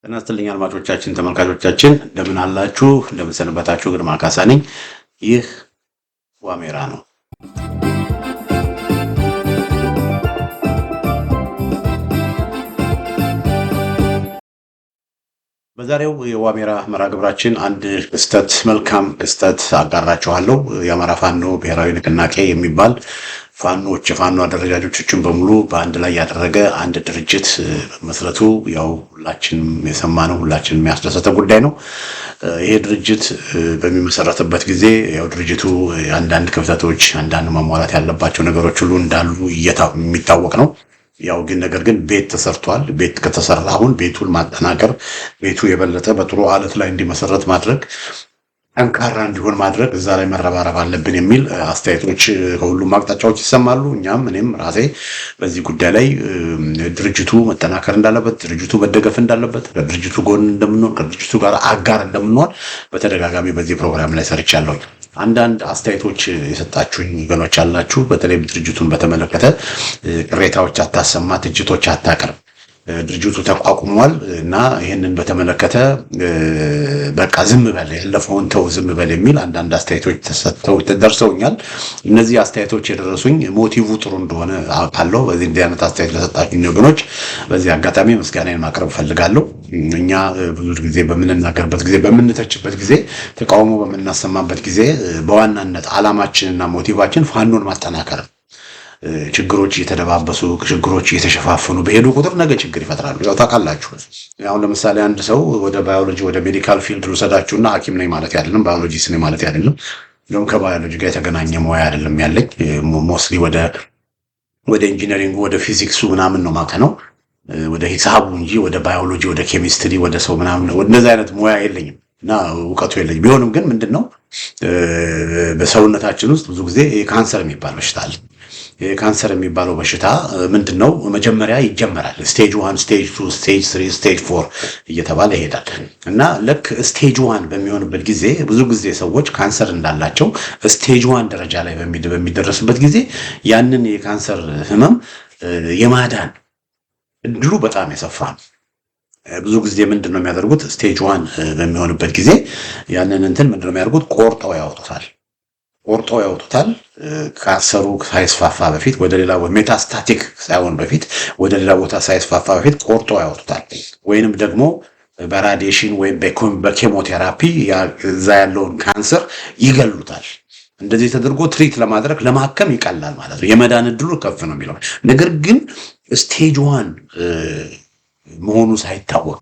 ጤና ይስጥልኝ አድማጮቻችን፣ ተመልካቾቻችን እንደምን አላችሁ? እንደምን ሰነበታችሁ? ግርማ ካሳ ነኝ። ይህ ዋሜራ ነው። በዛሬው የዋሜራ መርሃ ግብራችን አንድ ክስተት፣ መልካም ክስተት አጋራችኋለሁ። የአማራ ፋኖ ብሔራዊ ንቅናቄ የሚባል ፋኖች የፋኖ አደረጃጆችን በሙሉ በአንድ ላይ ያደረገ አንድ ድርጅት መስረቱ ያው ሁላችንም የሰማነው ሁላችንም የሚያስደሰተ ጉዳይ ነው። ይሄ ድርጅት በሚመሰረትበት ጊዜ ያው ድርጅቱ አንዳንድ ክፍተቶች፣ አንዳንድ ማሟላት ያለባቸው ነገሮች ሁሉ እንዳሉ የሚታወቅ ነው። ያው ግን ነገር ግን ቤት ተሰርቷል። ቤት ከተሰራ አሁን ቤቱን ማጠናከር፣ ቤቱ የበለጠ በጥሩ አለት ላይ እንዲመሰረት ማድረግ፣ ጠንካራ እንዲሆን ማድረግ፣ እዛ ላይ መረባረብ አለብን የሚል አስተያየቶች ከሁሉም አቅጣጫዎች ይሰማሉ። እኔም ራሴ በዚህ ጉዳይ ላይ ድርጅቱ መጠናከር እንዳለበት፣ ድርጅቱ መደገፍ እንዳለበት፣ ከድርጅቱ ጎን እንደምንሆን፣ ከድርጅቱ ጋር አጋር እንደምንሆን በተደጋጋሚ በዚህ ፕሮግራም ላይ ሰርቻለሁ። አንዳንድ አስተያየቶች የሰጣችሁኝ ወገኖች አላችሁ። በተለይ ድርጅቱን በተመለከተ ቅሬታዎች አታሰማ፣ ትችቶች አታቀርብ፣ ድርጅቱ ተቋቁሟል እና ይህንን በተመለከተ በቃ ዝም በል፣ ያለፈውን ተው፣ ዝም በል የሚል አንዳንድ አስተያየቶች ደርሰውኛል። እነዚህ አስተያየቶች የደረሱኝ ሞቲቭ ጥሩ እንደሆነ አውቃለሁ። በዚህ እንዲህ አይነት አስተያየት ለሰጣችሁኝ ወገኖች በዚህ አጋጣሚ ምስጋናን ማቅረብ እፈልጋለሁ። እኛ ብዙ ጊዜ በምንናገርበት ጊዜ፣ በምንተችበት ጊዜ፣ ተቃውሞ በምናሰማበት ጊዜ በዋናነት ዓላማችንና ሞቲቫችን ፋኖን ማጠናከር። ችግሮች እየተደባበሱ ችግሮች እየተሸፋፈኑ በሄዱ ቁጥር ነገ ችግር ይፈጥራሉ። ያው ታውቃላችሁ። አሁን ለምሳሌ አንድ ሰው ወደ ባዮሎጂ ወደ ሜዲካል ፊልድ ልውሰዳችሁና ሐኪም ነኝ ማለት አይደለም፣ ባዮሎጂስት ነኝ ማለት አይደለም። እንደውም ከባዮሎጂ ጋር የተገናኘ ሙያ አይደለም ያለኝ። ሞስሊ ወደ ኢንጂነሪንግ ወደ ፊዚክሱ ምናምን ነው ማከነው፣ ወደ ሂሳቡ እንጂ ወደ ባዮሎጂ ወደ ኬሚስትሪ ወደ ሰው ምናምን እንደዚህ አይነት ሙያ የለኝም እና እውቀቱ የለኝም። ቢሆንም ግን ምንድነው በሰውነታችን ውስጥ ብዙ ጊዜ ካንሰር የሚባል በሽታ አለ። ካንሰር የሚባለው በሽታ ምንድነው? መጀመሪያ ይጀመራል። ስቴጅ 1፣ ስቴጅ 2፣ ስቴጅ 3፣ ስቴጅ 4 እየተባለ ይሄዳል እና ልክ ስቴጅ 1 በሚሆንበት ጊዜ ብዙ ጊዜ ሰዎች ካንሰር እንዳላቸው ስቴጅ 1 ደረጃ ላይ በሚደረስበት ጊዜ ያንን የካንሰር ህመም የማዳን እድሉ በጣም የሰፋ ነው። ብዙ ጊዜ ምንድነው የሚያደርጉት? ስቴጅ 1 በሚሆንበት ጊዜ ያንን ምንድነው የሚያደርጉት? ቆርጠው ያወጡታል። ካንሰሩ ሳይስፋፋ በፊት ወደ ሌላ ቦታ ሜታስታቲክ ሳይሆን በፊት ወደ ሌላ ቦታ ሳይስፋፋ በፊት ቆርጠው ያወጡታል። ወይንም ደግሞ በራዲዬሽን ወይም በኬሞቴራፒ እዛ ያለውን ካንሰር ይገሉታል። እንደዚህ ተደርጎ ትሪት ለማድረግ ለማከም ይቀላል ማለት ነው። የመዳን እድሉ ከፍ ነው የሚለው ነገር ግን ስቴጅ 1 መሆኑ ሳይታወቅ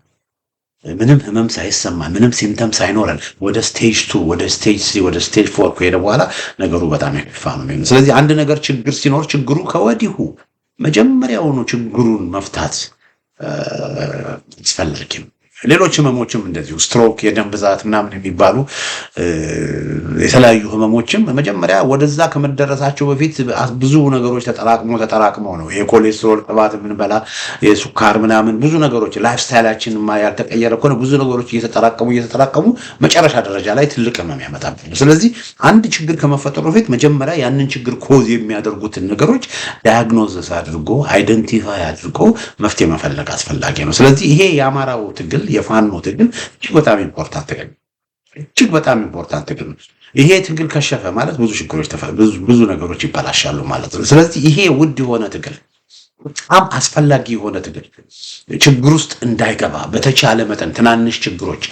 ምንም ህመም ሳይሰማን ምንም ሲምተም ሳይኖረን ወደ ስቴጅ 2 ወደ ስቴጅ 3 ወደ ስቴጅ 4 ከሄደ በኋላ ነገሩ በጣም የከፋ ነው። ስለዚህ አንድ ነገር ችግር ሲኖር ችግሩ ከወዲሁ መጀመሪያውኑ ችግሩን መፍታት አስፈላጊ ነው። ሌሎች ህመሞችም እንደዚሁ ስትሮክ፣ የደም ብዛት ምናምን የሚባሉ የተለያዩ ህመሞችም መጀመሪያ ወደዛ ከመደረሳቸው በፊት ብዙ ነገሮች ተጠራቅመው ነው። የኮሌስትሮል ቅባት የምንበላ የሱካር ምናምን ብዙ ነገሮች ላይፍ ስታይላችን ያልተቀየረ ከሆነ ብዙ ነገሮች እየተጠራቀሙ መጨረሻ ደረጃ ላይ ትልቅ ህመም ያመጣብናል። ስለዚህ አንድ ችግር ከመፈጠሩ በፊት መጀመሪያ ያንን ችግር ኮዝ የሚያደርጉትን ነገሮች ዳያግኖሲስ አድርጎ አይደንቲፋይ አድርጎ መፍትሄ መፈለግ አስፈላጊ ነው። ስለዚህ ይሄ የአማራው ትግል የፋኖ ትግል እጅግ በጣም ኢምፖርታንት ትግል ነው። ይሄ ትግል ከሸፈ ማለት ብዙ ችግሮች ብዙ ነገሮች ይበላሻሉ ማለት ነው። ስለዚህ ይሄ ውድ የሆነ ትግል በጣም አስፈላጊ የሆነ ትግል ችግር ውስጥ እንዳይገባ በተቻለ መጠን ትናንሽ ችግሮች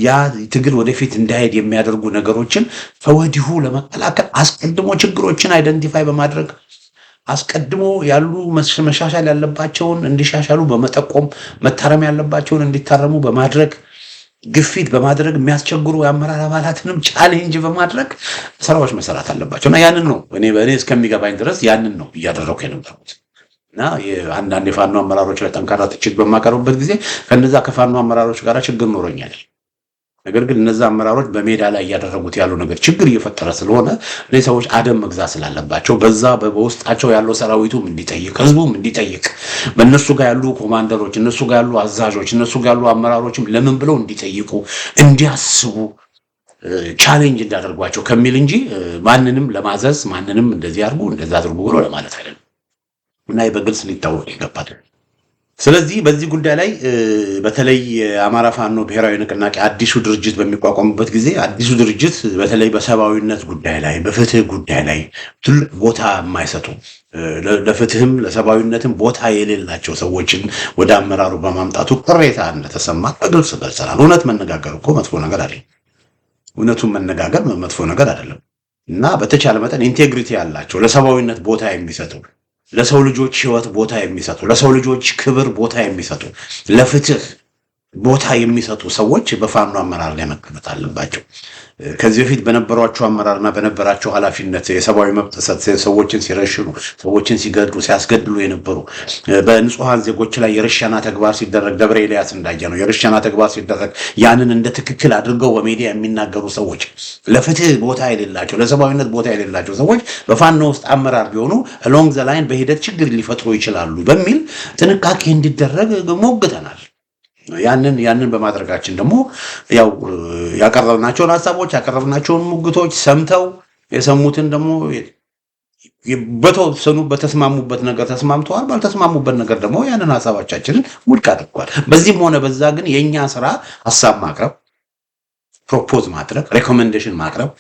ያ ትግል ወደፊት እንዳይሄድ የሚያደርጉ ነገሮችን ከወዲሁ ለመከላከል አስቀድሞ ችግሮችን አይደንቲፋይ በማድረግ አስቀድሞ ያሉ መሻሻል ያለባቸውን እንዲሻሻሉ በመጠቆም መታረም ያለባቸውን እንዲታረሙ በማድረግ ግፊት በማድረግ የሚያስቸግሩ የአመራር አባላትንም ቻሌንጅ በማድረግ ስራዎች መሰራት አለባቸው እና ያንን ነው እኔ እስከሚገባኝ ድረስ ያንን ነው እያደረኩ የነበርኩት እና አንዳንድ የፋኖ አመራሮች ላይ ጠንካራ ትችት በማቀርብበት ጊዜ ከነዛ ከፋኖ አመራሮች ጋር ችግር ኖሮኛል። ነገር ግን እነዛ አመራሮች በሜዳ ላይ እያደረጉት ያለው ነገር ችግር እየፈጠረ ስለሆነ እነዚህ ሰዎች አደም መግዛት ስላለባቸው በዛ በውስጣቸው ያለው ሰራዊቱም እንዲጠይቅ ህዝቡም እንዲጠይቅ በእነሱ ጋር ያሉ ኮማንደሮች እነሱ ጋር ያሉ አዛዦች እነሱ ጋር ያሉ አመራሮችም ለምን ብለው እንዲጠይቁ እንዲያስቡ ቻሌንጅ እንዳደርጓቸው ከሚል እንጂ ማንንም ለማዘዝ ማንንም እንደዚህ አድርጉ እንደዛ አድርጉ ብሎ ለማለት አይደለም እና በግልጽ ሊታወቅ ይገባል። ስለዚህ በዚህ ጉዳይ ላይ በተለይ የአማራ ፋኖ ብሔራዊ ንቅናቄ አዲሱ ድርጅት በሚቋቋምበት ጊዜ አዲሱ ድርጅት በተለይ በሰብአዊነት ጉዳይ ላይ በፍትህ ጉዳይ ላይ ትልቅ ቦታ የማይሰጡ ለፍትህም ለሰብአዊነትም ቦታ የሌላቸው ሰዎችን ወደ አመራሩ በማምጣቱ ቅሬታ እንደተሰማ በግልጽ ገልጸናል። እውነት መነጋገር እኮ መጥፎ ነገር አይደለም። እውነቱን መነጋገር መጥፎ ነገር አይደለም እና በተቻለ መጠን ኢንቴግሪቲ ያላቸው ለሰብአዊነት ቦታ የሚሰጡ ለሰው ልጆች ህይወት ቦታ የሚሰጡ ለሰው ልጆች ክብር ቦታ የሚሰጡ ለፍትህ ቦታ የሚሰጡ ሰዎች በፋኖ አመራር ላይ መቀመጥ አለባቸው። ከዚህ በፊት በነበሯቸው አመራርና በነበራቸው ኃላፊነት የሰብአዊ መብት ጥሰት ሰዎችን ሲረሽኑ፣ ሰዎችን ሲገድሉ፣ ሲያስገድሉ የነበሩ በንጹሃን ዜጎች ላይ የርሸና ተግባር ሲደረግ ደብረ ኤልያስ እንዳየ ነው። የርሸና ተግባር ሲደረግ ያንን እንደ ትክክል አድርገው በሚዲያ የሚናገሩ ሰዎች፣ ለፍትህ ቦታ የሌላቸው ለሰብአዊነት ቦታ የሌላቸው ሰዎች በፋኖ ውስጥ አመራር ቢሆኑ ሎንግ ዘ ላይን በሂደት ችግር ሊፈጥሩ ይችላሉ በሚል ጥንቃቄ እንዲደረግ ሞግተናል። ያንን በማድረጋችን ደግሞ ያው ያቀረብናቸውን ሀሳቦች ያቀረብናቸውን ሙግቶች ሰምተው የሰሙትን ደግሞ በተወሰኑ በተስማሙበት ነገር ተስማምተዋል፣ ባልተስማሙበት ነገር ደግሞ ያንን ሀሳባችንን ውድቅ አድርጓል። በዚህም ሆነ በዛ ግን የኛ ስራ ሀሳብ ማቅረብ፣ ፕሮፖዝ ማድረግ፣ ሬኮሜንዴሽን ማቅረብ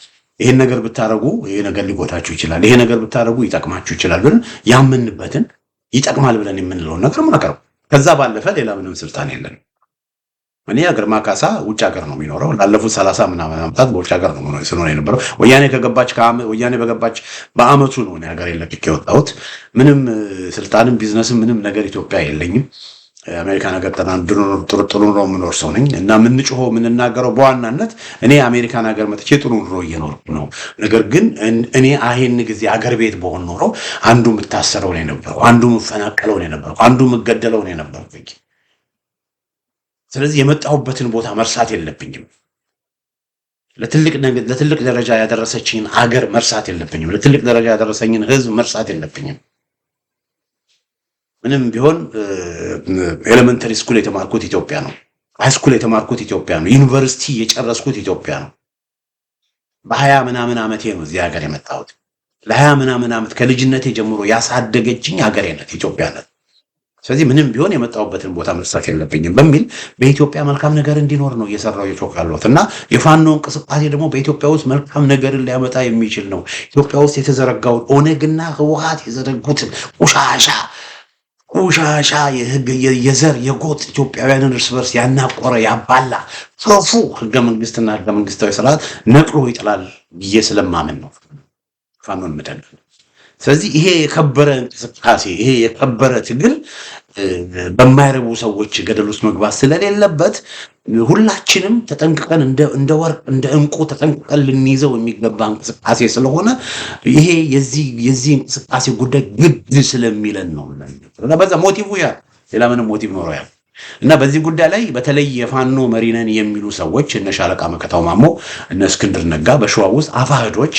ይሄን ነገር ብታረጉ ይሄ ነገር ሊጎታችሁ ይችላል፣ ይሄ ነገር ብታረጉ ይጠቅማችሁ ይችላል ብለን ያምንበትን ይጠቅማል ብለን የምንለውን ነገር ማቅረብ። ከዛ ባለፈ ሌላ ምንም ስልጣን የለንም። እኔ ግርማ ካሳ ውጭ ሀገር ነው የሚኖረው። ላለፉት 30 ምናምን ዓመታት በውጭ ሀገር ነው ስኖር የነበረው። ወያኔ በገባች በአመቱ ነው እኔ ሀገር ለቅቄ የወጣሁት። ምንም ስልጣንም ቢዝነስም ምንም ነገር ኢትዮጵያ የለኝም። አሜሪካ ነገር ጥሩ ኑሮ የምኖር ሰው ነኝ እና የምንጮኸው የምንናገረው በዋናነት እኔ አሜሪካን ሀገር መጥቼ ጥሩ ኑሮ እየኖርኩ ነው። ነገር ግን እኔ ይሄን ጊዜ አገር ቤት በሆን ኖሮ አንዱ የምታሰረው ነው የነበረው፣ አንዱ የምፈናቀለው ነው የነበረው፣ አንዱ የምገደለው ነው የነበረው። ስለዚህ የመጣሁበትን ቦታ መርሳት የለብኝም። ለትልቅ ደረጃ ያደረሰችኝን አገር መርሳት የለብኝም። ለትልቅ ደረጃ ያደረሰኝን ህዝብ መርሳት የለብኝም። ምንም ቢሆን ኤሌመንተሪ ስኩል የተማርኩት ኢትዮጵያ ነው። ሃይስኩል የተማርኩት ኢትዮጵያ ነው። ዩኒቨርሲቲ የጨረስኩት ኢትዮጵያ ነው። በ20 ምናምን ዓመቴ ነው እዚህ ሀገር የመጣሁት። ለ20 ምናምን ዓመት ከልጅነቴ ጀምሮ ያሳደገችኝ ሀገሬ ናት፣ ኢትዮጵያ ናት። ስለዚህ ምንም ቢሆን የመጣሁበትን ቦታ መርሳት የለብኝም በሚል በኢትዮጵያ መልካም ነገር እንዲኖር ነው እየሰራው የጮካለሁት እና የፋኖ እንቅስቃሴ ደግሞ በኢትዮጵያ ውስጥ መልካም ነገርን ሊያመጣ የሚችል ነው። ኢትዮጵያ ውስጥ የተዘረጋውን ኦነግና ህወሓት የዘረጉትን ቁሻሻ የዘር የጎጥ ኢትዮጵያውያንን እርስ በርስ ያናቆረ ያባላ ክፉ ህገ መንግስትና ህገ መንግስታዊ ስርዓት ነቅሎ ይጥላል ብዬ ስለማምን ነው ፋኖን ምደግፍ። ስለዚህ ይሄ የከበረ እንቅስቃሴ ይሄ የከበረ ትግል በማይረቡ ሰዎች ገደል ውስጥ መግባት ስለሌለበት ሁላችንም ተጠንቅቀን እንደ ወርቅ እንደ እንቁ ተጠንቅቀን ልንይዘው የሚገባ እንቅስቃሴ ስለሆነ ይሄ የዚህ እንቅስቃሴ ጉዳይ ግድ ስለሚለን ነው እና በዛ ሞቲቭ ያ ሌላ ምንም ሞቲቭ ኖሮ ያ እና በዚህ ጉዳይ ላይ በተለይ የፋኖ መሪ ነን የሚሉ ሰዎች እነ ሻለቃ መከታው ማሞ እነ እስክንድር ነጋ በሸዋ ውስጥ አፋህዶች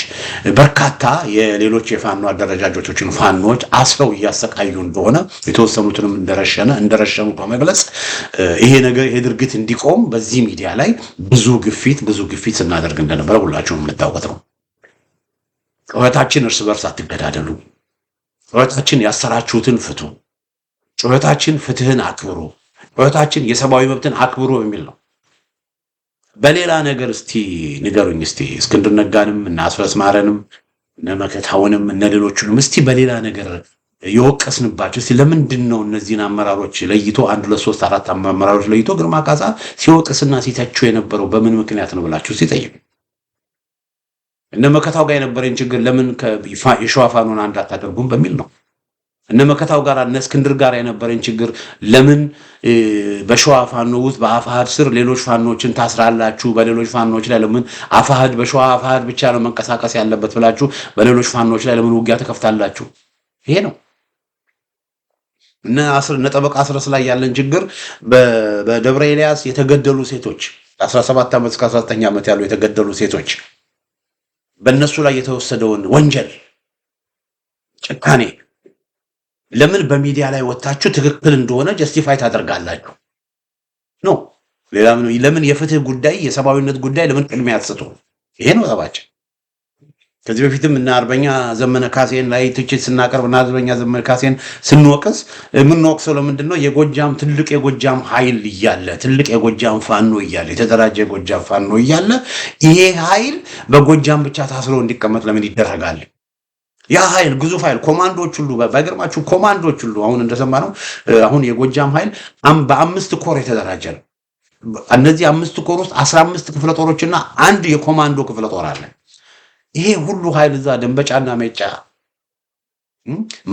በርካታ የሌሎች የፋኖ አደረጃጀቶችን ፋኖች አስረው እያሰቃዩ እንደሆነ የተወሰኑትንም እንደረሸኑ በመግለጽ ይሄ ነገር ድርጊት እንዲቆም በዚህ ሚዲያ ላይ ብዙ ግፊት ስናደርግ እንደነበረ ሁላችሁም የምታውቁት ነው። ጩኸታችን እርስ በርስ አትገዳደሉ፣ ጩኸታችን ያሰራችሁትን ፍቱ፣ ጩኸታችን ፍትህን አክብሩ፣ ጩኸታችን የሰብአዊ መብትን አክብሩ የሚል ነው። በሌላ ነገር እስቲ ንገሩኝ። እስቲ እስክንድር ነጋንም እና አስረስ ማረንም እነ መከታውንም እነ ሌሎቹንም እስቲ በሌላ ነገር የወቀስንባቸው እስቲ ለምንድን ነው እነዚህን አመራሮች ለይቶ 1 2 3 4 አመራሮች ለይቶ ግርማ ካሳ ሲወቅስና ሲተቸው የነበረው በምን ምክንያት ነው ብላችሁ ሲጠይቁ እነ መከታው ጋር የነበረን ችግር ለምን የሸዋ ፋኖን አንድ አታደርጉም በሚል ነው። እነ መከታው ጋር እነ እስክንድር ጋር የነበረን ችግር ለምን በሸዋ ፋኖ ውስጥ በአፋሃድ ስር ሌሎች ፋኖችን ታስራላችሁ፣ በሌሎች ፋኖች ላይ ለምን አፋሃድ በሸዋ አፋሃድ ብቻ ነው መንቀሳቀስ ያለበት ብላችሁ በሌሎች ፋኖች ላይ ለምን ውጊያ ተከፍታላችሁ? ይሄ ነው። እነ ጠበቃ አስረስ ላይ ያለን ችግር በደብረ ኤልያስ የተገደሉ ሴቶች 17 ዓመት እስከ 19 ዓመት ያሉ የተገደሉ ሴቶች በእነሱ ላይ የተወሰደውን ወንጀል ጭካኔ ለምን በሚዲያ ላይ ወጣችሁ ትክክል እንደሆነ ጀስቲፋይ ታደርጋላችሁ? ኖ ሌላ ለምን የፍትህ ጉዳይ የሰብአዊነት ጉዳይ ለምን ቅድሚያ አትሰጡ? ይሄ ነው ጠባችን። ከዚህ በፊትም እና አርበኛ ዘመነ ካሴን ላይ ትችት ስናቀርብ እና አርበኛ ዘመነ ካሴን ስንወቅስ የምንወቅሰው ለምንድን ነው? የጎጃም ትልቅ የጎጃም ኃይል እያለ ትልቅ የጎጃም ፋኖ እያለ የተደራጀ የጎጃም ፋኖ እያለ ይሄ ኃይል በጎጃም ብቻ ታስሮ እንዲቀመጥ ለምን ይደረጋል? ያ ኃይል ግዙፍ ኃይል ኮማንዶች ሁሉ ባይገርማችሁ ኮማንዶች ሁሉ አሁን እንደሰማነው አሁን የጎጃም ኃይል በ5 ኮር የተደራጀ ነው። እነዚህ 5 ኮር ውስጥ 15 ክፍለ ጦሮችና አንድ የኮማንዶ ክፍለ ጦር አለ። ይሄ ሁሉ ኃይል እዛ ደንበጫና ሜጫ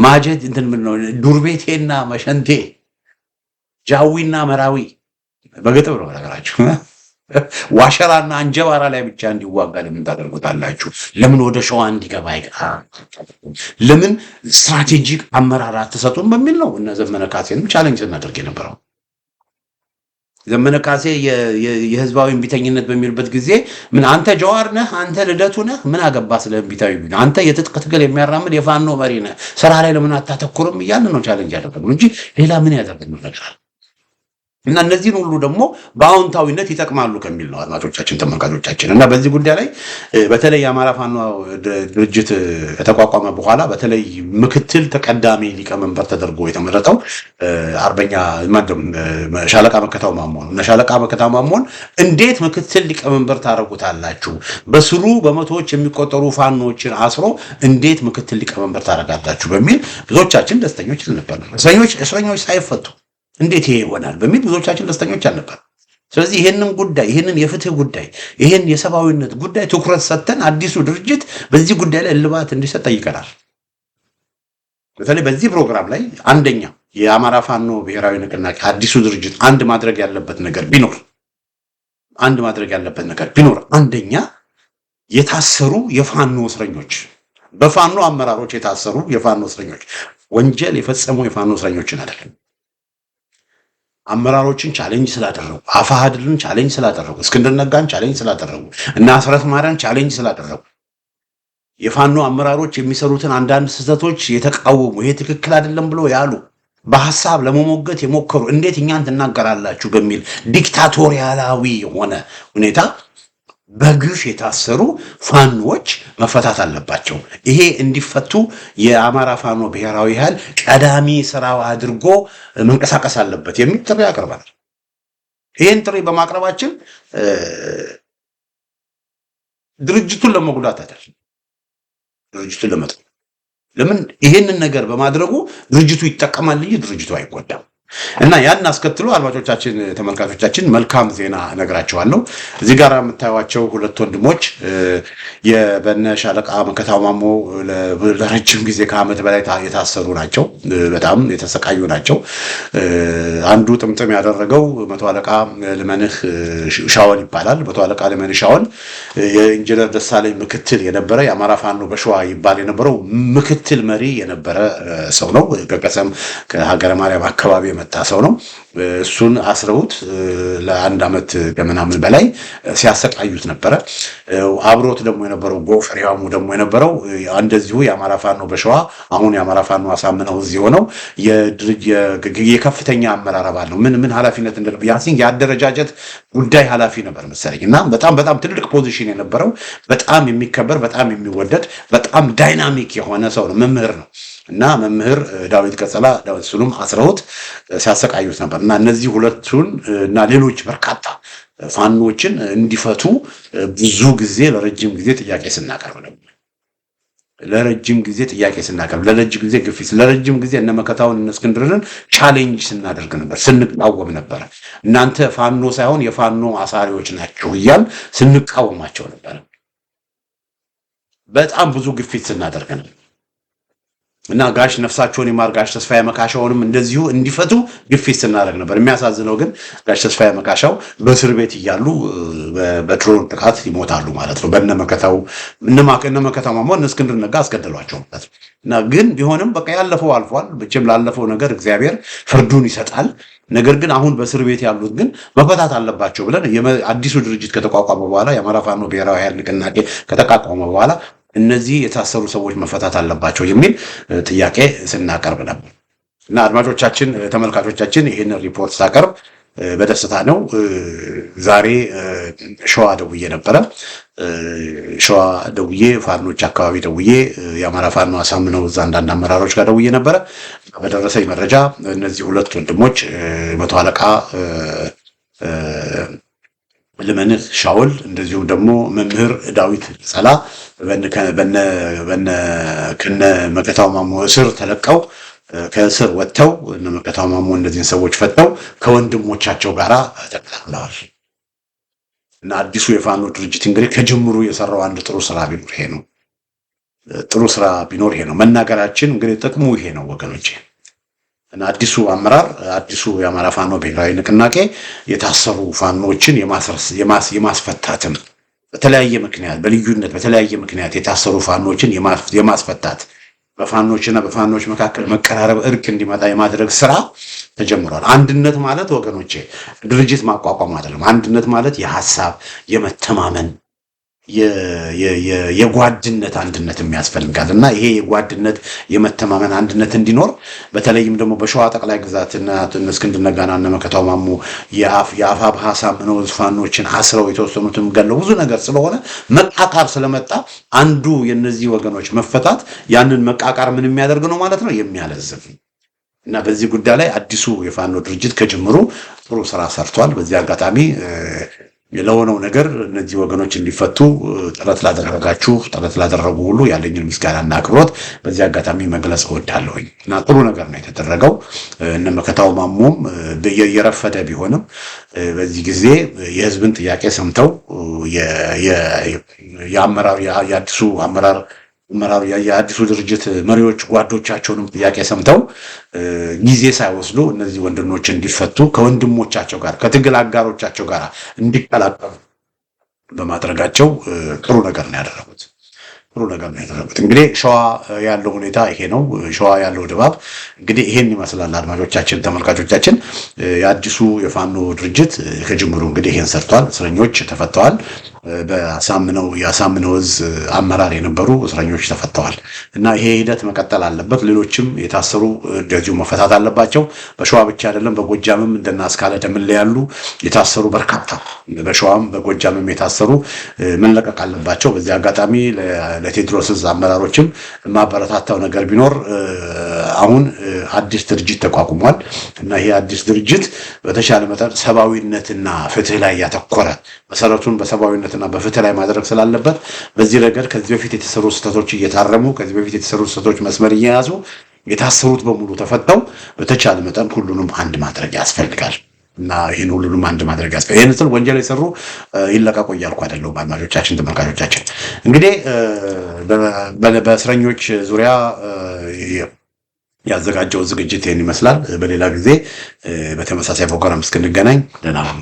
ማጀት እንትን ምን ነው ዱርቤቴና መሸንቴ ጃዊና መራዊ በገጠር ነው ነገራችሁ። ዋሸራና አንጀባራ ላይ ብቻ እንዲዋጋ ለምን ታደርጉታላችሁ? ለምን ወደ ሸዋ እንዲገባ ለምን ስትራቴጂክ አመራር አትሰጡም በሚል ነው እነ ዘመነ ካሴንም ቻሌንጅ እናደርግ የነበረው። ዘመነ ካሴ የህዝባዊ እምቢተኝነት በሚልበት ጊዜ ምን አንተ ጀዋር ነህ፣ አንተ ልደቱ ነህ፣ ምን አገባ ስለ እምቢታዊ? አንተ የትጥቅ ትግል የሚያራምድ የፋኖ መሪ ነህ፣ ስራ ላይ ለምን አታተኩርም እያልን ነው ቻሌንጅ ያደረግነው እንጂ ሌላ ምን ያደረግነው ነገር አለ? እና እነዚህን ሁሉ ደግሞ በአዎንታዊነት ይጠቅማሉ ከሚል ነው አድማጮቻችን፣ ተመልካቾቻችን። እና በዚህ ጉዳይ ላይ በተለይ የአማራ ፋኖ ድርጅት ከተቋቋመ በኋላ በተለይ ምክትል ተቀዳሚ ሊቀመንበር ተደርጎ የተመረጠው አርበኛ ሻለቃ መከታው ማሞ ነው። እና ሻለቃ መከታው ማሞን እንዴት ምክትል ሊቀመንበር ታደርጉታላችሁ? በስሩ በመቶዎች የሚቆጠሩ ፋኖችን አስሮ እንዴት ምክትል ሊቀመንበር ታደርጋላችሁ? በሚል ብዙዎቻችን ደስተኞች ነበር። እስረኞች ሳይፈቱ እንዴት ይሄ ይሆናል በሚል ብዙዎቻችን ደስተኞች አልነበር። ስለዚህ ይሄንን ጉዳይ ይሄንን የፍትህ ጉዳይ ይሄን የሰብአዊነት ጉዳይ ትኩረት ሰጥተን አዲሱ ድርጅት በዚህ ጉዳይ ላይ እልባት እንዲሰጥ ጠይቀናል። በተለይ በዚህ ፕሮግራም ላይ አንደኛ የአማራ ፋኖ ብሔራዊ ንቅናቄ አዲሱ ድርጅት አንድ ማድረግ ያለበት ነገር ቢኖር አንደኛ የታሰሩ የፋኖ እስረኞች በፋኖ አመራሮች የታሰሩ የፋኖ እስረኞች ወንጀል የፈጸሙ የፋኖ እስረኞችን አይደለም አመራሮችን ቻሌንጅ ስላደረጉ አፋሃድልን ቻሌንጅ ስላደረጉ እስክንድር ነጋን ቻሌንጅ ስላደረጉ እና አስራት ማርያን ቻሌንጅ ስላደረጉ የፋኖ አመራሮች የሚሰሩትን አንዳንድ ስህተቶች የተቃወሙ ይሄ ትክክል አይደለም ብሎ ያሉ በሐሳብ ለመሞገት የሞከሩ እንዴት እኛን ትናገራላችሁ በሚል ዲክታቶሪያላዊ የሆነ ሁኔታ በግፍ የታሰሩ ፋኖች መፈታት አለባቸው። ይሄ እንዲፈቱ የአማራ ፋኖ ብሔራዊ ኃይል ቀዳሚ ስራው አድርጎ መንቀሳቀስ አለበት የሚል ጥሪ ያቀርባል። ይህን ጥሪ በማቅረባችን ድርጅቱን ለመጉዳት አይደለም፣ ድርጅቱን ለመጥፋት ለምን ይሄንን ነገር በማድረጉ ድርጅቱ ይጠቀማል እንጂ ድርጅቱ አይጎዳም። እና ያን አስከትሎ አድማጮቻችን ተመልካቾቻችን መልካም ዜና ነግራቸዋለሁ። እዚህ ጋር የምታዩዋቸው ሁለት ወንድሞች የበነ ሻለቃ መከታው ማሞ ለረጅም ጊዜ ከዓመት በላይ የታሰሩ ናቸው። በጣም የተሰቃዩ ናቸው። አንዱ ጥምጥም ያደረገው መቶ አለቃ ልመንህ ሻወል ይባላል። መቶ አለቃ ልመንህ ሻወል የኢንጂነር ደሳለኝ ምክትል የነበረ የአማራ ፋኖ በሸዋ ይባል የነበረው ምክትል መሪ የነበረ ሰው ነው። ከቀሰም ከሀገረ ማርያም አካባቢ የመጣ ሰው ነው። እሱን አስረውት ለአንድ ዓመት ከምናምን በላይ ሲያሰቃዩት ነበረ። አብሮት ደግሞ የነበረው ጎፈሪያሙ ደግሞ የነበረው እንደዚሁ የአማራ ፋኖ በሸዋ አሁን የአማራ ፋኖ አሳምነው እዚህ ሆነው የከፍተኛ አመራር አባል ነው። ምን ኃላፊነት እንደነበረ ያሲን የአደረጃጀት ጉዳይ ኃላፊ ነበር መሰለኝ እና በጣም ትልቅ ፖዚሽን የነበረው በጣም የሚከበር በጣም የሚወደድ በጣም ዳይናሚክ የሆነ ሰው ነው። መምህር ነው እና መምህር ዳዊት ቀጸላ እሱንም አስረውት ሲያሰቃዩት ነበር እና እነዚህ ሁለቱን እና ሌሎች በርካታ ፋኖችን እንዲፈቱ ብዙ ጊዜ ለረጅም ጊዜ ጥያቄ ስናቀርብ ነበር። ለረጅም ጊዜ ግፊት ለረጅም ጊዜ እነ መከታውን እነ እስክንድርን ቻሌንጅ ስናደርግ ነበር፣ ስንቃወም ነበር። እናንተ ፋኖ ሳይሆን የፋኖ አሳሪዎች ናቸው እያል ስንቃወማቸው ነበር። በጣም ብዙ ግፊት ስናደርግ ነበር እና ጋሽ ነፍሳቸውን ይማር ጋሽ ተስፋዬ መካሻውንም እንደዚሁ እንዲፈቱ ግፊት ስናደርግ ነበር። የሚያሳዝነው ግን ጋሽ ተስፋዬ መካሻው በእስር ቤት እያሉ በድሮን ጥቃት ይሞታሉ ማለት ነው። በነመከታው ማሞ እነ እስክንድር ነጋ አስገደሏቸው ማለት ነው። እና ግን ቢሆንም በቃ ያለፈው አልፏል። ብቻም ላለፈው ነገር እግዚአብሔር ፍርዱን ይሰጣል። ነገር ግን አሁን በእስር ቤት ያሉት ግን መፈታት አለባቸው ብለን አዲሱ ድርጅት ከተቋቋመ በኋላ የአማራ ፋኖ ብሔራዊ ኃይል ንቅናቄ ከተቋቋመ በኋላ እነዚህ የታሰሩ ሰዎች መፈታት አለባቸው የሚል ጥያቄ ስናቀርብ ነበር። እና አድማጮቻችን ተመልካቾቻችን ይህንን ሪፖርት ሳቀርብ በደስታ ነው። ዛሬ ሸዋ ደውዬ ነበረ። ሸዋ ደውዬ ፋኖች አካባቢ ደውዬ የአማራ ፋኖ አሳምነው እዛ አንዳንድ አመራሮች ጋር ደውዬ ነበረ። በደረሰኝ መረጃ እነዚህ ሁለት ወንድሞች መቶ አለቃ ልመንህ ሻውል እንደዚሁም ደግሞ መምህር ዳዊት ጸላ ከነ መከታው ማሞ እስር ተለቀው ከእስር ወጥተው እነ መከታው ማሞ እነዚህን ሰዎች ፈተው ከወንድሞቻቸው ጋር ተቀላቅለዋል። እና አዲሱ የፋኖ ድርጅት እንግዲህ ከጅምሩ የሰራው አንድ ጥሩ ስራ ቢኖር ይሄ ነው። ጥሩ ስራ ቢኖር ይሄ ነው። መናገራችን እንግዲህ ጥቅሙ ይሄ ነው ወገኖቼ። እና አዲሱ አመራር አዲሱ የአማራ ፋኖ ብሔራዊ ንቅናቄ የታሰሩ ፋኖችን የማስፈታትም በተለያየ ምክንያት በልዩነት በተለያየ ምክንያት የታሰሩ ፋኖችን የማስፈታት በፋኖችና በፋኖች መካከል መቀራረብ እርቅ እንዲመጣ የማድረግ ስራ ተጀምሯል። አንድነት ማለት ወገኖቼ ድርጅት ማቋቋም አይደለም። አንድነት ማለት የሐሳብ የመተማመን የጓድነት አንድነት የሚያስፈልጋል እና ይሄ የጓድነት የመተማመን አንድነት እንዲኖር በተለይም ደግሞ በሸዋ ጠቅላይ ግዛትና እስክንድር ነጋና እነ መከታው ማሞ የአፋብኃ አሳምነው ፋኖችን አስረው የተወሰኑትም ገለው ብዙ ነገር ስለሆነ መቃቃር ስለመጣ አንዱ የነዚህ ወገኖች መፈታት ያንን መቃቃር ምን የሚያደርግ ነው ማለት ነው የሚያለዝብ እና በዚህ ጉዳይ ላይ አዲሱ የፋኖ ድርጅት ከጅምሩ ጥሩ ስራ ሰርቷል። በዚህ አጋጣሚ ለሆነው ነገር እነዚህ ወገኖች እንዲፈቱ ጥረት ላደረጉ ሁሉ ያለኝን ምስጋናና አክብሮት በዚህ አጋጣሚ መግለጽ እወዳለሁኝ እና ጥሩ ነገር ነው የተደረገው። እነ መከታው ማሞም የረፈደ ቢሆንም በዚህ ጊዜ የህዝብን ጥያቄ ሰምተው የአዲሱ አመራር የአዲሱ ድርጅት መሪዎች ጓዶቻቸውንም ጥያቄ ሰምተው ጊዜ ሳይወስዱ እነዚህ ወንድሞች እንዲፈቱ ከወንድሞቻቸው ጋር ከትግል አጋሮቻቸው ጋር እንዲቀላቀሉ በማድረጋቸው ጥሩ ነገር ነው ያደረጉት። እንግዲህ ሸዋ ያለው ሁኔታ ይሄ ነው። ሸዋ ያለው ድባብ እንግዲህ ይሄን ይመስላል። አድማጮቻችን፣ ተመልካቾቻችን የአዲሱ የፋኖ ድርጅት ከጅምሩ እንግዲህ ይሄን ሰርቷል። እስረኞች ተፈተዋል። የአሳምነው ዕዝ አመራር የነበሩ እስረኞች ተፈተዋል እና ይሄ ሂደት መቀጠል አለበት። ሌሎችም የታሰሩ እንደዚሁ መፈታት አለባቸው። በሸዋ ብቻ አይደለም፣ በጎጃምም እንደና አስካለ ደምለ ያሉ የታሰሩ በርካታ በሸዋም በጎጃምም የታሰሩ መለቀቅ አለባቸው። በዚህ አጋጣሚ ለቴዎድሮስ ዕዝ አመራሮችም ማበረታታው ነገር ቢኖር አሁን አዲስ ድርጅት ተቋቁሟል እና ይሄ አዲስ ድርጅት በተሻለ መጠን ሰብአዊነትና ፍትህ ላይ ያተኮረ መሰረቱን በሰብአዊነትና በፍትህ ላይ ማድረግ ስላለበት በዚህ ረገድ ከዚህ በፊት የተሰሩ ስህተቶች እየታረሙ ከዚህ በፊት የተሰሩ ስህተቶች መስመር እየያዙ የታሰሩት በሙሉ ተፈተው በተቻለ መጠን ሁሉንም አንድ ማድረግ ያስፈልጋል እና ይህን ሁሉንም አንድ ማድረግ ያስፈልጋል። ይህን ስል ወንጀል የሰሩ ይለቀቁ እያልኩ አይደለሁም። አድማጮቻችን፣ ተመልካቾቻችን እንግዲህ በእስረኞች ዙሪያ ያዘጋጀው ዝግጅት ይህን ይመስላል። በሌላ ጊዜ በተመሳሳይ ፕሮግራም እስክንገናኝ ደህና ሁኑ።